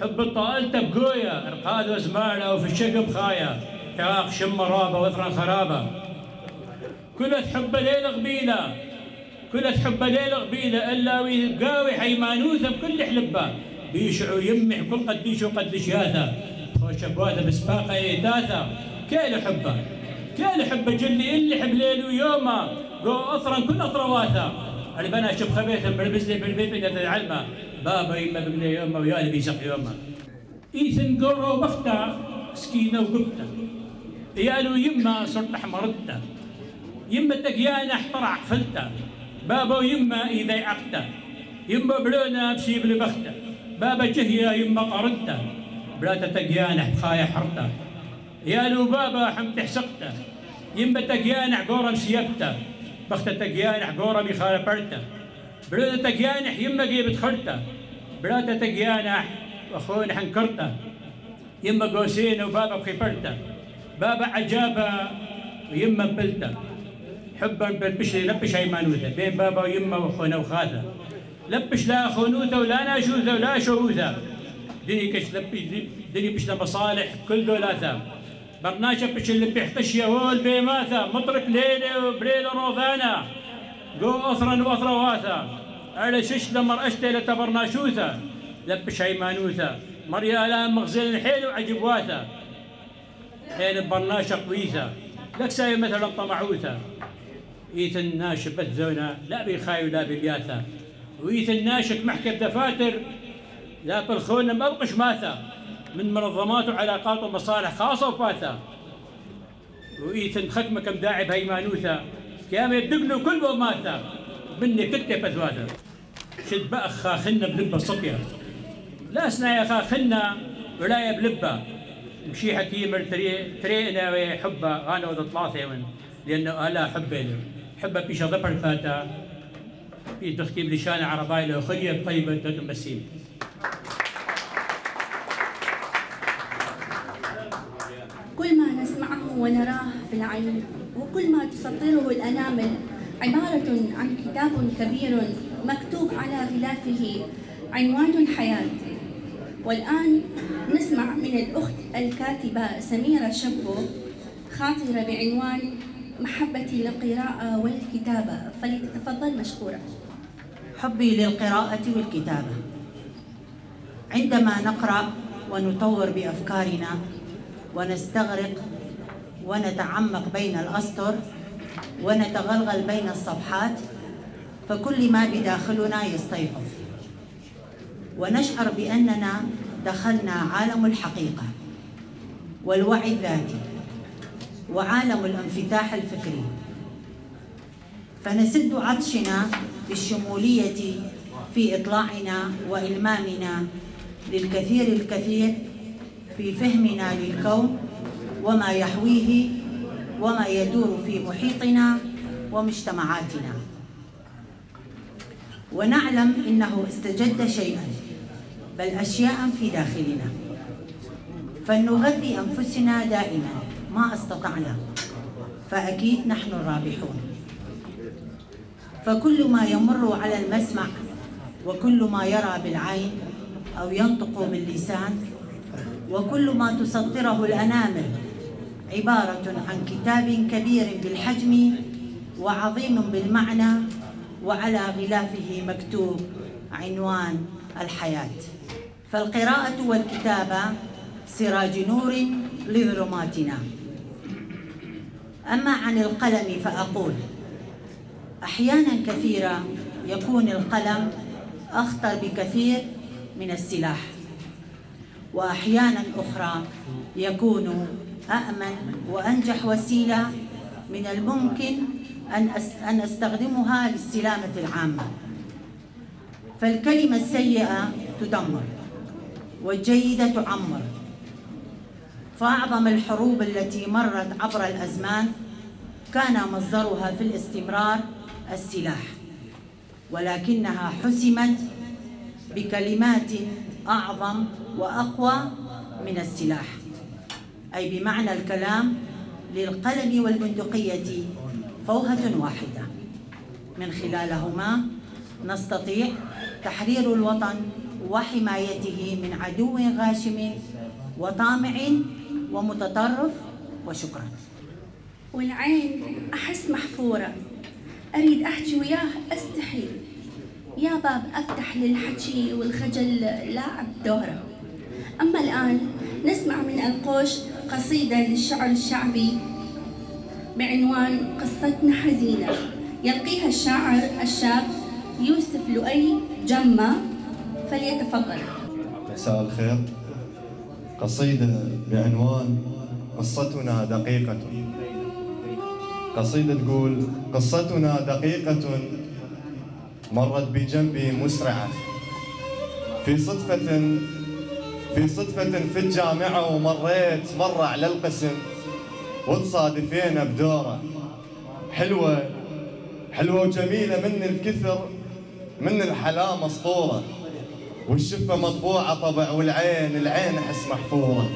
حب الطالتة بقوية ارقاد وزمالة وفي الشقب خايا كراق شم رابة وثرا خرابة، كلها تحب ليلة قبيلة كلها تحب ليلة قبيلة الا ويقاوي حيمانوثة بكل حلبة بيشعوا يمح كل قديش وقديش ياثة خوش ابواثة بسباقة ايتاثة كيلو حبة جلي اللي حب ليل ويومه قو اثرا كل اثرواثة البنا شب خبيثة بربزلي بالبيت من العلمة بابا يما بقلي يومه ويالي بيسق يومه ايثن قورو وبختة سكينة وقبتة يالو يما صرت احمرتة يما تقيانا احترع قفلته بابا ويما اذا عقته يما بلونا بسيب لبخته بابا جهيا يما قردته بلا تقيانا بخايا حرته يالو بابا حمت حسقته يما تقيانا عقوره مسيبته بخته تقيانا عقوره بخاله برته بلا تقيانا يما قيبت خرته بلا تقيانا واخونا حنكرته يما قوسين وبابا بخيبرته بابا عجابه ويما بلته حبا بالبش لبش هيمانوثه بين بابا ويما واخونا وخاله لبش لا خونوثه ولا ناشوثه ولا شوثه دني كش لبش دني بش مصالح كل دولاثه برناشه بش اللي بيحتش يهول بيماثه مطرق ليله وبليله روضانه قو اثرا واثرواثه على شش لمر اشتي لتبرناشوثه لبش هيمانوثه مريا لا مغزل الحيل وعجبواثه حين برناشه قويثه لك ساي مثلا طمعوثه ايثن ناشب بثزونه لا بيخاي ولا ببياثه ويثن ناشك محكة دفاتر لا بالخون مبقش ماثه من منظمات وعلاقات ومصالح خاصه وفاثه وإيثن خكمه كم داعي بهيمانوثه كيام يدقنوا كل ماثه مني كتب بثواثه شد بأخ خاخنا بلبه صبيه لا اسنا يا خاخنا ولا بلبه مشي حكيم ترينا ويحبه انا وذا ثلاثه من لانه الا حبه حبه بيش ضبر فاتا في تختيم لشان عربايله وخليه طيبه تتمسين كل ما نسمعه ونراه في العين وكل ما تسطره الأنامل عبارة عن كتاب كبير مكتوب على غلافه عنوان الحياة. والآن نسمع من الأخت الكاتبة سميرة شبو خاطرة بعنوان محبتي للقراءة والكتابة، فلتتفضل مشكورة. حبي للقراءة والكتابة. عندما نقرأ ونطور بأفكارنا ونستغرق ونتعمق بين الأسطر ونتغلغل بين الصفحات فكل ما بداخلنا يستيقظ ونشعر بأننا دخلنا عالم الحقيقة والوعي الذاتي وعالم الانفتاح الفكري، فنسد عطشنا بالشمولية في إطلاعنا وإلمامنا للكثير الكثير في فهمنا للكون وما يحويه وما يدور في محيطنا ومجتمعاتنا، ونعلم إنه استجد شيئا بل أشياء في داخلنا، فلنغذي أنفسنا دائما ما استطعنا، فأكيد نحن الرابحون. فكل ما يمر على المسمع وكل ما يرى بالعين أو ينطق باللسان وكل ما تسطره الأنامل عبارة عن كتاب كبير بالحجم وعظيم بالمعنى وعلى غلافه مكتوب عنوان الحياة. فالقراءة والكتابة سراج نور لظلماتنا. أما عن القلم فأقول أحيانا كثيرة يكون القلم أخطر بكثير من السلاح، وأحيانا أخرى يكون أأمن وأنجح وسيلة من الممكن أن أستخدمها للسلامة العامة. فالكلمة السيئة تدمر والجيدة تعمر. فأعظم الحروب التي مرت عبر الأزمان كان مصدرها في الاستمرار السلاح، ولكنها حسمت بكلمات أعظم وأقوى من السلاح، أي بمعنى الكلام للقلم والبندقية فوهة واحدة، من خلالهما نستطيع تحرير الوطن وحمايته من عدو غاشم وطامع ومتطرف. وشكرا. والعين أحس محفورة، أريد أحكي وياه أستحي، يا باب أفتح للحكي والخجل لاعب دوره. أما الآن نسمع من القوش قصيدة للشعر الشعبي بعنوان قصتنا حزينة، يلقيها الشاعر الشاب يوسف لؤي جمة، فليتفضل. مساء الخير. قصيدة بعنوان قصتنا دقيقة. قصيدة تقول: قصتنا دقيقة مرت بجنبي مسرعة، في صدفة في الجامعة ومريت مرة على القسم وتصادفينا بدورة حلوة وجميلة من الكثر من الحلا مسطورة، والشفة مطبوعة طبع والعين أحس محفورة.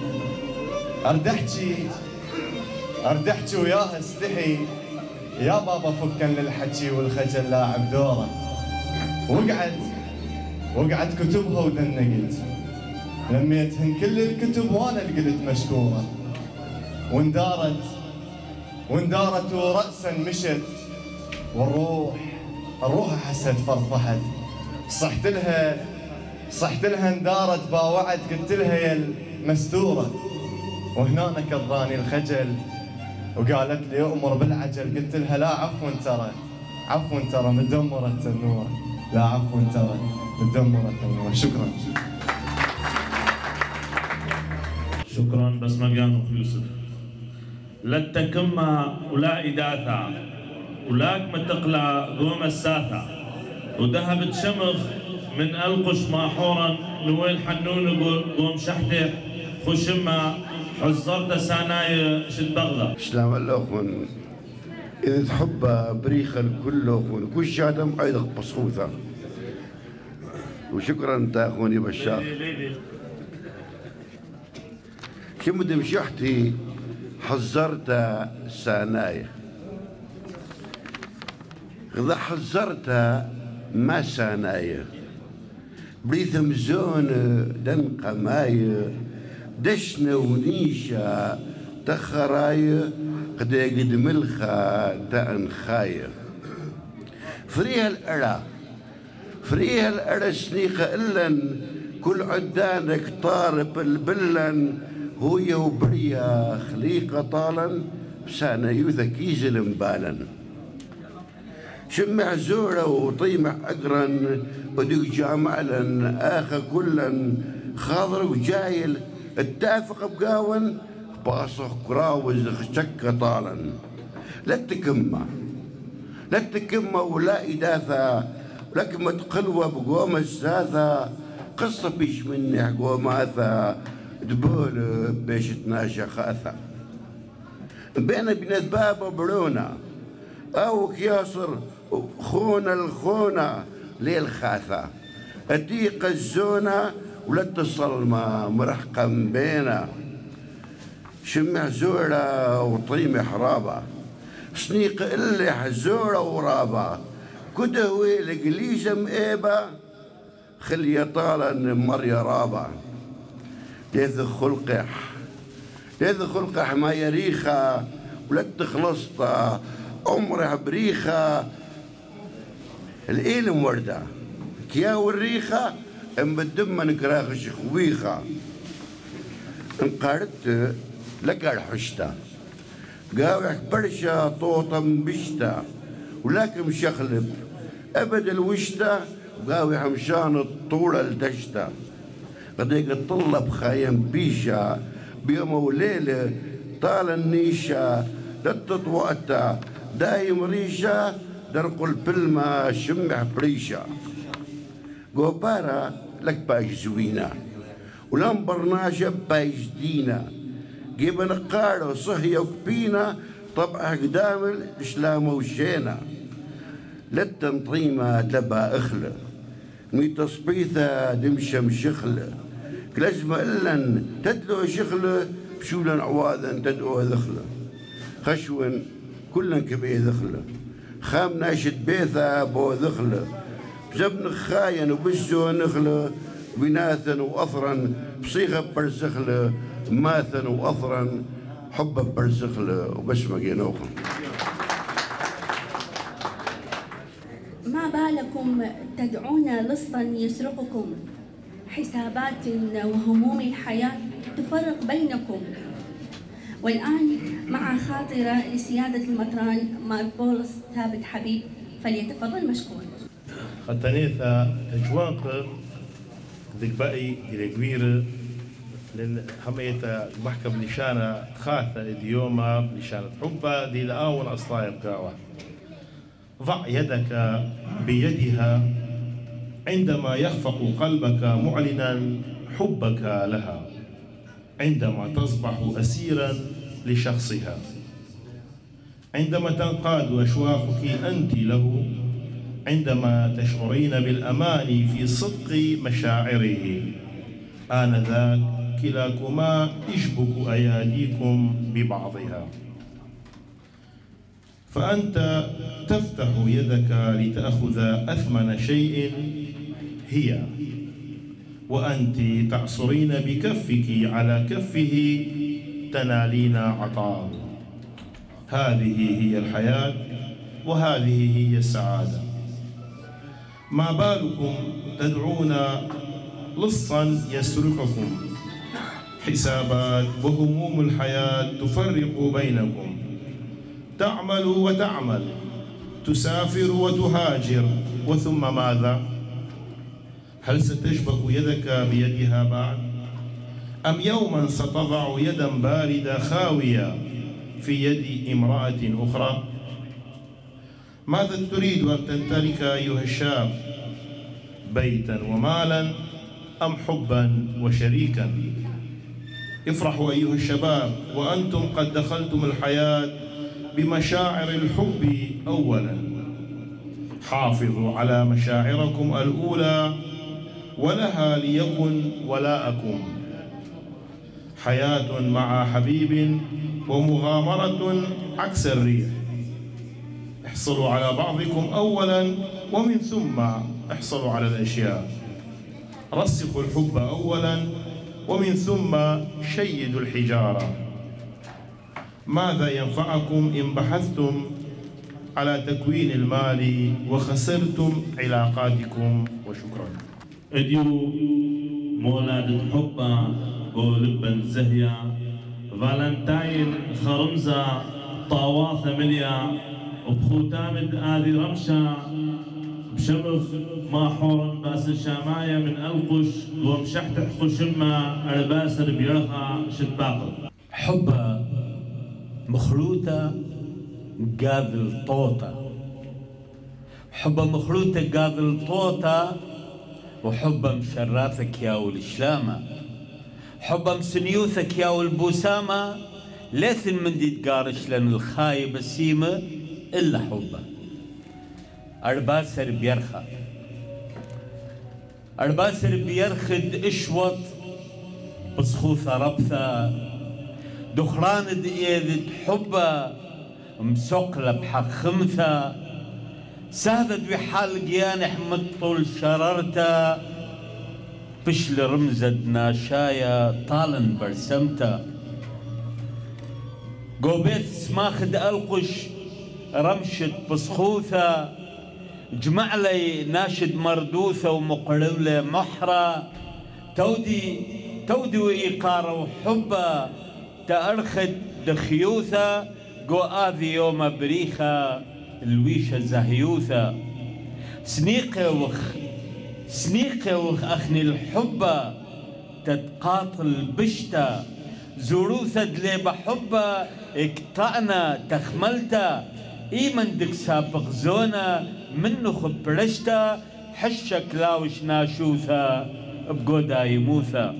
أرد أحكي وياها استحي، يا بابا فكن للحكي والخجل لاعب دوره. وقعد كتبها ودنقت، لميتهن كل الكتب وانا قلت مشكورة. واندارت ورأسا مشت، والروح حست فرفحت. صحت لها اندارت باوعت، قلت لها يا المستورة. وهنا كضاني الخجل وقالت لي أؤمر بالعجل، قلت لها لا عفوا ترى مدمرة التنورة، لا عفوا ترى مدمرة التنورة. شكرا. بس مجان يوسف لا تكمة ولا إداثة ولاك متقلع قوم الساثة، وذهبت شمخ من ألقش ماحورا نويل حنون قوم شحته خشمة حزرت ساناي شد بغلة. سلام الأخوان، إذا تحب بريخة الكل أخوان كل شادم أيضا بصوثة. وشكرا أنت أخواني بشار. شمد مشحتي حزرت ساناي، إذا حزرت ما ساناي بريثم زون دن قماي دشنا ونيشا تخراي قد يقد ملخا تأنخاي. فريها الأرى سنيقة إلن كل عدانك طارب البلن، هو وبريا خليقة طالا بسانا يوثك يزلم بالا. شمع زورة وطيمع أقرن ودق جامعلا آخا كلا خاضر وجايل اتافق بقاون باصخ كراوز شك طالا. لا تكمة ولا إداثة لكن قلوة بقوم الساثة، قصة بيش مني قوماثة دبول بيش تناشى خاثة. بين بابا برونا أو كياسر خونا الخونة للخاثة، أتيق الزونة ولا اتصل ما مرحقا بينا. شمع زورة وطيم حرابة سنيق اللي حزورة ورابة، كدهوي لقليزة مئيبة خلي طالا مريا رابة. ليذ خلقح ما يريخة ولا تخلصتا عمره بريخة. الإيلم وردة كيا والريخة ام بالدم نكراخش خويخة. انقارت لك الحشتة قاوح برشا طوطة مبشتة، ولكن مشخلب أبد الوشتة قاوح مشان الطولة الدشتة. قد يطلب خايم بيشا بيوم وليلة طال النيشة للتطوأتا دايم ريشة درق البلمة شمع بريشة قوبارا لك بايش زوينة ولم برناجة بايش دينا جيب نقارة صهية وكبينة طبعا قدام الإسلام وشينا للتنظيمة تبا إخلة مي تصبيثة دمشة مشخلة كلازمة إلا تدلو شخلة بشولا عواذا تدعو ذخلة خشوا كلا كبيه ذخلة خام ناشد بيثة بو ذخلة بزبن خاين وبزو نخلة بناثا وأثرا بصيغة برزخلة ماثا وأثرا حبا برزخلة وبسمة جينوخا. ما بالكم تدعون لصا يسرقكم حسابات وهموم الحياة تفرق بينكم. والآن مع خاطرة لسيادة المطران ماربولس ثابت حبيب فليتفضل مشكور. خطانيثا تجوانق ذكبائي ديريكوير لأن حميتا محكم لشانة خاثة اليوم لشانة حبة دي لآون أصلايب كاوة. ضع يدك بيدها عندما يخفق قلبك معلنا حبك لها، عندما تصبح أسيرا لشخصها، عندما تنقاد أشواقك أنت له، عندما تشعرين بالأمان في صدق مشاعره، آنذاك كلاكما يشبك أياديكم ببعضها، فأنت تفتح يدك لتأخذ أثمن شيء هي، وأنت تعصرين بكفك على كفه تنالين عطاء. هذه هي الحياة وهذه هي السعادة. ما بالكم تدعون لصا يسرقكم حسابات وهموم الحياة تفرق بينكم، تعمل وتعمل، تسافر وتهاجر، وثم ماذا؟ هل ستشبك يدك بيدها بعد؟ أم يوما ستضع يدا باردة خاوية في يد امرأة أخرى؟ ماذا تريد أن تمتلك أيها الشاب؟ بيتا ومالا أم حبا وشريكا؟ افرحوا أيها الشباب وأنتم قد دخلتم الحياة بمشاعر الحب أولا. حافظوا على مشاعركم الأولى ولها ليكن ولاءكم. حياة مع حبيب ومغامرة عكس الريح. احصلوا على بعضكم أولا ومن ثم احصلوا على الأشياء. رسخوا الحب أولا ومن ثم شيدوا الحجارة. ماذا ينفعكم إن بحثتم على تكوين المال وخسرتم علاقاتكم؟ وشكرا. اديو مولاد حبا ولبن زهيا فالنتاين خرمزة طاواثة مليا وبخوتامد آذي رمشة بشمخ ما حورن باس الشاماية من القش ومشحتح خشمة الباسر بيرخا شتباقل. حبة مخلوطة قاذل طوطة، حبة مخلوطة قاذل طوطة، وحبة مشرافك يا والشلامة، حبة مسنيوثك يا والبوسامة، ليثن من دي تقارش لن الخايب السيمة إلا حبة. أرباسر بيرخى، أرباسر بيرخد إشوط بصخوثة ربثة، دخران دئيذ حبة مسقلة بحق خمثة، سادت بحال قيانح مطول شررته، بشل رمزة ناشايا طالن برسمته، قوبيت سماخد ألقش رمشت بصخوثة، جمع لي ناشد مردوثة ومقلولة محرة، تودي وإيقارة وحبة، تأرخد دخيوثة، قو آذي يوم بريخة الويشة زهيوثة، سنيقة وخ أخني الحبة، تتقاتل بشتا زوروثد لي بحبة اقطعنا تخملتا ايمن دك سابق زونا منو خبرشتا حشك لاوش ناشوثا بقودا يموثا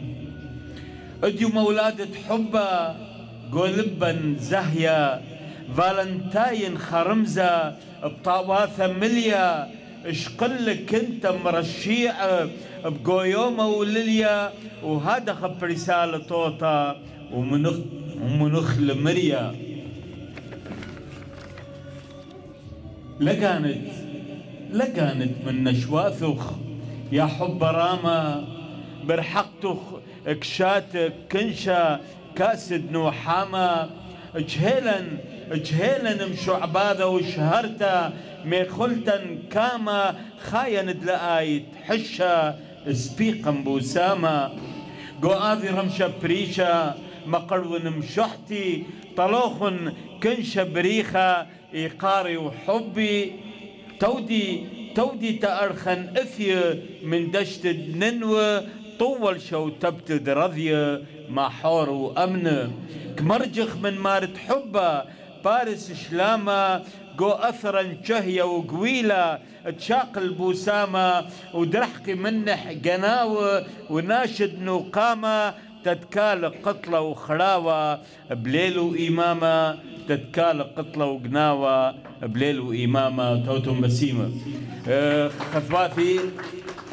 اديو مولادة حبة قولبا زهيا فالنتاين خرمزة بطاواثة مليا اشقلك انت مرشيع بقويومة ولليا وهذا خب رسالة طوطا ومنخ لمريا لقانت من نشواثخ يا حب راما برحقتخ اكشاتك كنشا كاسد نوحاما اجهيلا مشو عباده وشهرتا ميخلتا كاما خاين دلقايت حشا سبيقا بوساما قو آذي رمشا بريشا مقرون مشحتي طلوخن كنشا بريخا إيقاري وحبي تودي تأرخن إثي من دشت ننوى طول شو تبتد رضية مع حور وأمن كمرجخ من مارت حبة بارس شلامة قو أثرا شهية وقويلة تشاق البوسامة ودرحقي منح قناوة وناشد نقامة تتكال قطلة وخراوة بليل وإمامة تتكال قطلة وقناوة بليل وإمامة توتم بسيمة خطواتي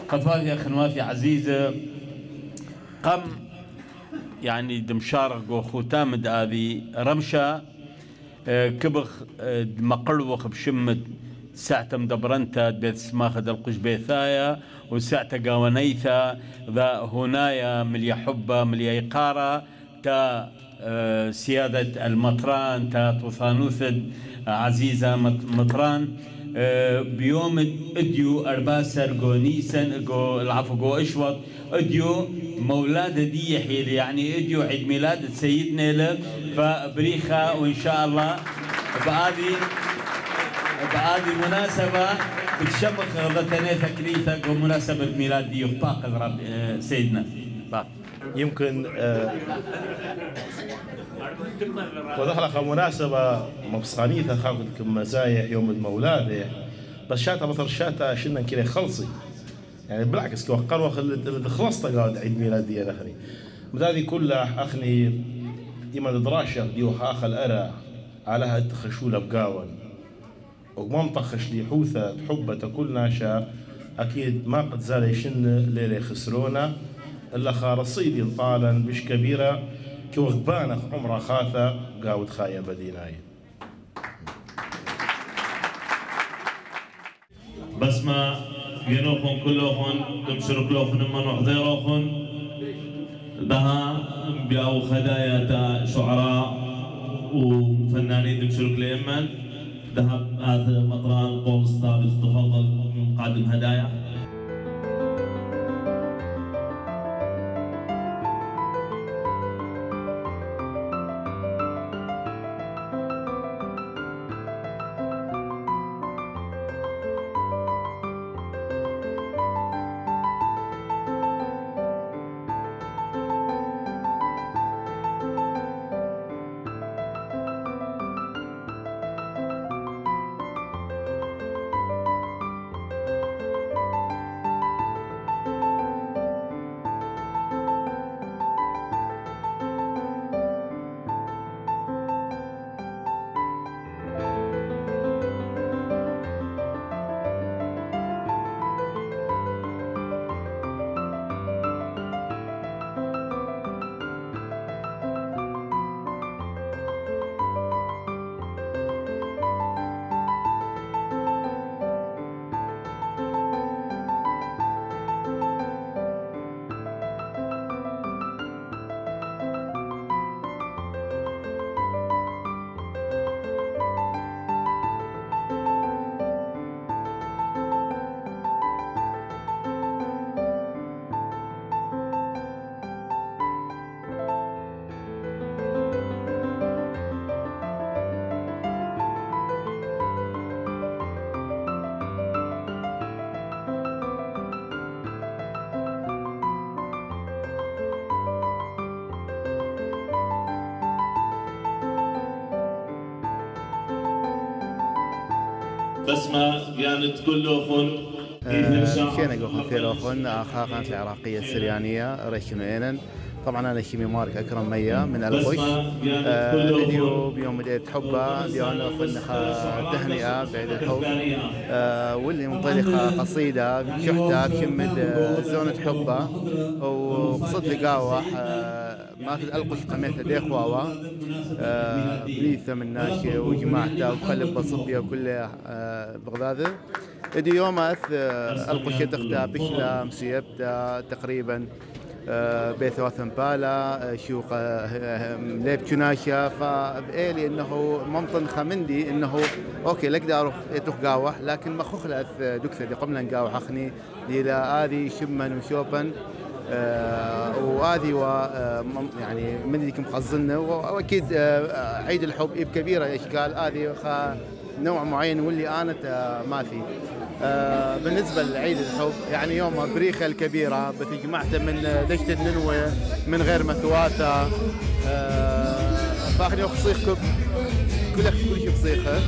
أخنواتي عزيزة قم يعني دمشارق وختام هذه رمشة كبخ مقلوخ بشمت ساعة مدبرنتا بيت سماخد القشبيثايا وساعة قاونيثا ذا هنايا مليا حبة مليا إقارة تا سيادة المطران تا طوثانوثد عزيزة مطران بيوم اديو ارباسر جو نيسن جو العفو جو اشوط اديو مولادة دي يحيل يعني اديو عيد ميلاد سيدنا له فبريخة وان شاء الله بهذه مناسبة بتشمخ غضتنيثة كريثة ومناسبة ميلاد دي باقي رب سيدنا باقي. يمكن ودخل مناسبة مبسخانيثة خاخد كمزايا يوم المولادة بس شاتا مثل شاتا شنا كده خلصي يعني بالعكس كوقر اللي خلصت قاعد عيد ميلادي يا اخني مدادي كلها اخني إما دراشة ديو خاخ الأرى علىها تخشولة بقاون ومنطخش لي حوثة حبة كل ناشا أكيد ما قد زال يشن ليلة خسرونا إلا خارصيدي طالا بش كبيرة كوغبانخ عمره خاثة قاود خايا بديناي بسمة جنوخن كلوخن تمشر كلوخن من وحضيروخن بها بياو خدايا تا شعراء وفنانين تمشر كليمن ذهب هذا مطران بول ستار تفضل قادم هدايا. بسمة كانت كلهم شينا قوخن ثيروخن أخا قناة العراقية السريانية ريشنو إينن. طبعا أنا شيمي مارك أكرم ميا من القش. فيديو بيوم بديت حبة بيوم خن تهنئة بعيد الحب. واللي منطلقة قصيدة شحتة شمد زونة حبة وقصد لقاوح ما في القش قميثة ديخواوا بليثة من ناشي وجماعته وخلب بصبية وكله بغداد. إدي يوم القش تختها بشلة مسيبتها تقريبا بيت وثن بالا شوق ليب تناشا فبقالي انه ممطن خمندي انه اوكي لك داروح يتوخ قاوح لكن ما خخلت دكسة دي قبل نقاوح اخني دي لا هذه شمن وشوبن وهذه يعني من ديك مخزنه واكيد عيد الحب كبيره اشكال هذه نوع معين واللي انا ما في. بالنسبة لعيد الحب يعني يوم بريخة الكبيرة بتجمعته من دشة الننوة من غير مثواثة فاخني وخصيخ كل شيء بصيخه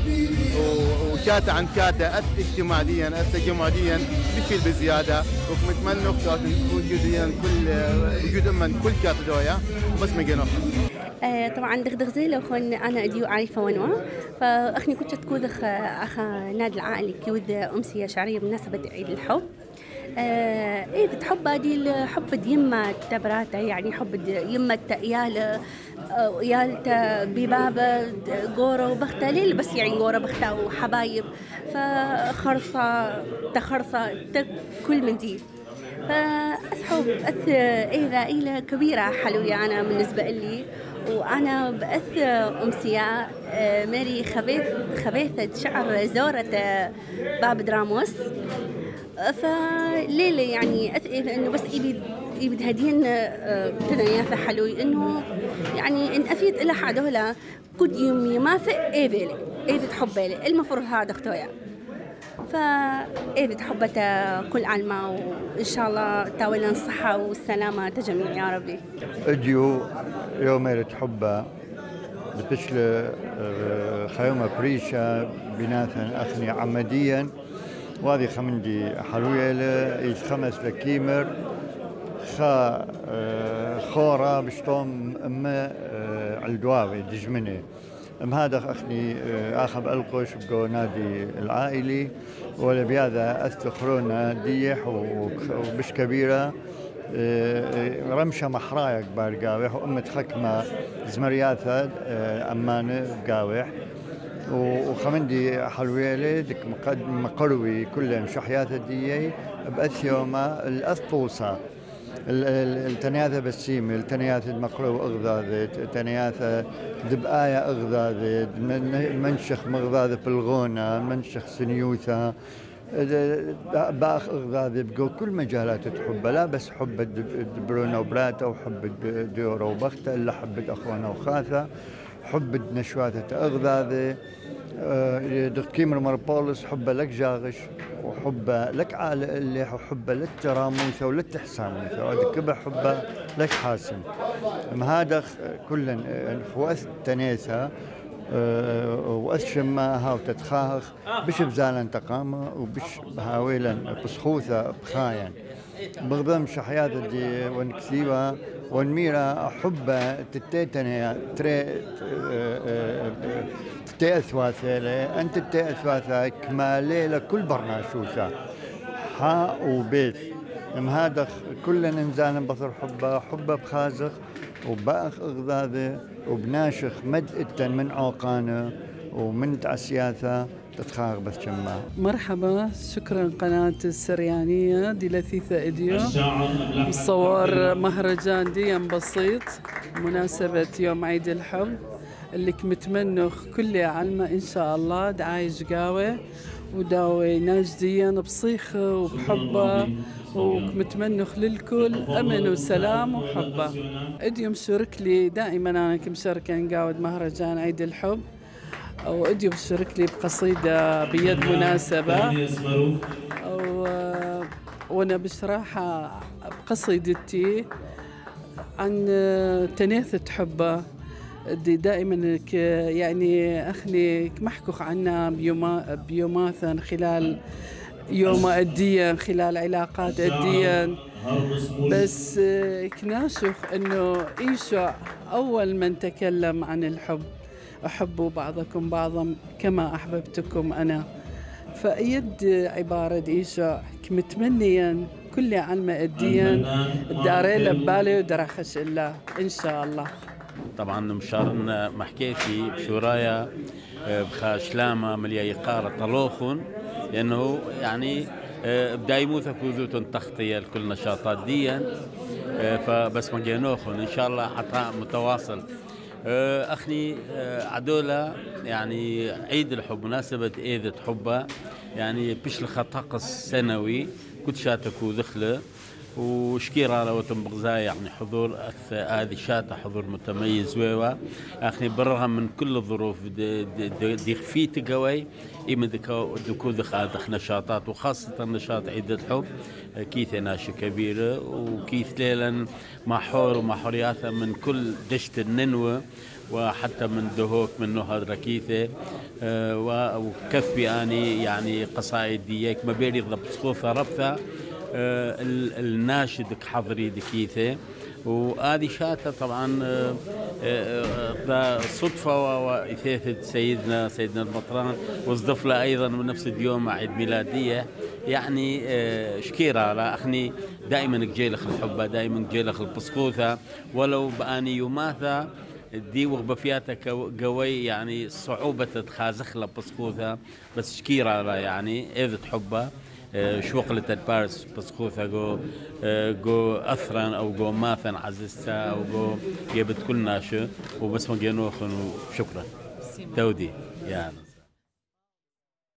وشاته عن شاته اجتماعيا تجمعيا بشيل بزيادة ومتمنى وجوديا كل وجود من كل شات دويا بس ما جينا. طبعا دغدغ زي لو خن انا اديو عارفه ونوا فاخني كنت تكون اخا نادي العائلي كيود امسيه شعريه بمناسبه عيد الحب. ايه بتحب هذه الحب يما تبراته يعني حب يما يال يالتا ببابا قورة وبختة ليل بس يعني قورة بختة وحبايب فخرصة تخرصة كل من دي فأسحب إذا إلى كبيرة حلوة أنا بالنسبة لي وأنا بأث أمسية ماري خبيثة شعر زورة باب دراموس فليلة يعني إنه بس يبد هدين تنياثة حلوي إنه يعني إن أفيد إلى حدولا كد يوم يمافق إيه تحبه المفروض هذا اختويا فإيه تحبته كل علمة وإن شاء الله تاولنا الصحة والسلامة تجميع يا ربي. أجيو يوم تحبه بتشل خيومة بريشة بناثا أخني عمديا وهذه خمندي حلوية إيش 5 لكيمر خا خورة بشتوم أما الدواوي دجمني هذا أخني آخب القش بقو نادي العائلي ولا بهذا أستخرونا ديح وبش كبيرة رمشة محرايا كبار قاوح وأمة حكمة زمرياثة أمانة قاوح وخمندي حلويلي دك مقروي كلهم شحياثة ديي بأثيوما الأسطوسة التنياثة بالسيمة التنياثة مقرو أغذاذة التنياثة دبآية أغذاذة منشخ مغذاذة بالغونة منشخ سنيوثة باخ أغذاذة بقو كل مجالات تحب لا بس حب الدبرونة وبراتا وحب الديورة وبختة إلا حب أخوانا وخاثة حب نشواثة أغذاذة دقيمر مربولس حب لك جاغش وحب لك عالق اللي وحب للتراموثة وللتحساموثة وهذا كبه حب لك حاسم هذا كلن فوأس تنيسة وأس شماها وتتخاخ بش بزالن تقامة وبش بهاويلا بسخوثة بخاين بغضم شحياة دي ونكسيبها والميرا حب تتيتني تأثواثة أنت تأثواثة كمالي لكل برناشوثة ها وبيت هذا كل إنسان بصر حبه بخازخ وباخ أغذاذة وبناشخ مدئتا من عوقانه ومن تعسياثة تتخاغ بس شماه. مرحبا شكرا قناة السريانية دي لثيثة إديو مصور مهرجان ديم بسيط مناسبة يوم عيد الحب اللي متمنخ كل علمة إن شاء الله دعايش قاوة وداوي ناجديا بصيخه وبحبه ومتمنخ للكل أمن وسلام وحبه. إديو مشارك لي دائما أنا كمشاركة نقاود مهرجان عيد الحب وإديو مشارك لي بقصيدة بيد مناسبة وأنا بصراحة بقصيدتي عن تنيثة حبه دي دائما يعني أخني محكوخ عنا بيوماثا خلال يوم الدين خلال علاقات الدين، بس كناشخ إنه إيشو أول من تكلم عن الحب، أحبوا بعضكم بعضا كما أحببتكم أنا. فأيد عبارة إيشو متمنيا كل علم الدين الدارين لبالي ودرخش الله إن شاء الله. طبعا مشارنا محكيتي بشورايا بخاشلامة مليا يقارة طلوخون، لأنه يعني بدا يموت كوزوت تغطية لكل نشاطات ديا، فبس ما جينوخون إن شاء الله عطاء متواصل. أخني عدولة يعني عيد الحب مناسبة عيد حبه يعني بشلخ طقس سنوي كنت شاتكو دخله وشكيرا لو تنبغزاي يعني حضور هذه شاته حضور متميز ويوا اخني بالرغم من كل الظروف دي خفيت قوي ايما دكو دخ نشاطات وخاصه نشاط عيد الحب كيث ناشي كبيره وكيث ليلا محور ومحورياته من كل دشت الننوه وحتى من دهوك من نهر ركيثه وكفي اني يعني قصائد ديك ما بيري ضبط خوفه ربثه الناشد حضري دكيثه وهذه شاته طبعا صدفه واثاثه سيدنا المطران وصدف له ايضا من نفس اليوم عيد ميلاديه يعني شكيره لا اخني دائما جيلخ الحبه دائما جيلخ البسكوثه ولو باني يوماثا دي وغبفياتك قوي يعني صعوبه تخازخ له بسكوثه بس شكيره لا يعني اذا تحبه شوقلة بارس بسخوثة جو أثرا أو جو ماثا عززتا أو جو يبت كل ناشو وبس ما جينوخن وشكرا تودي يعني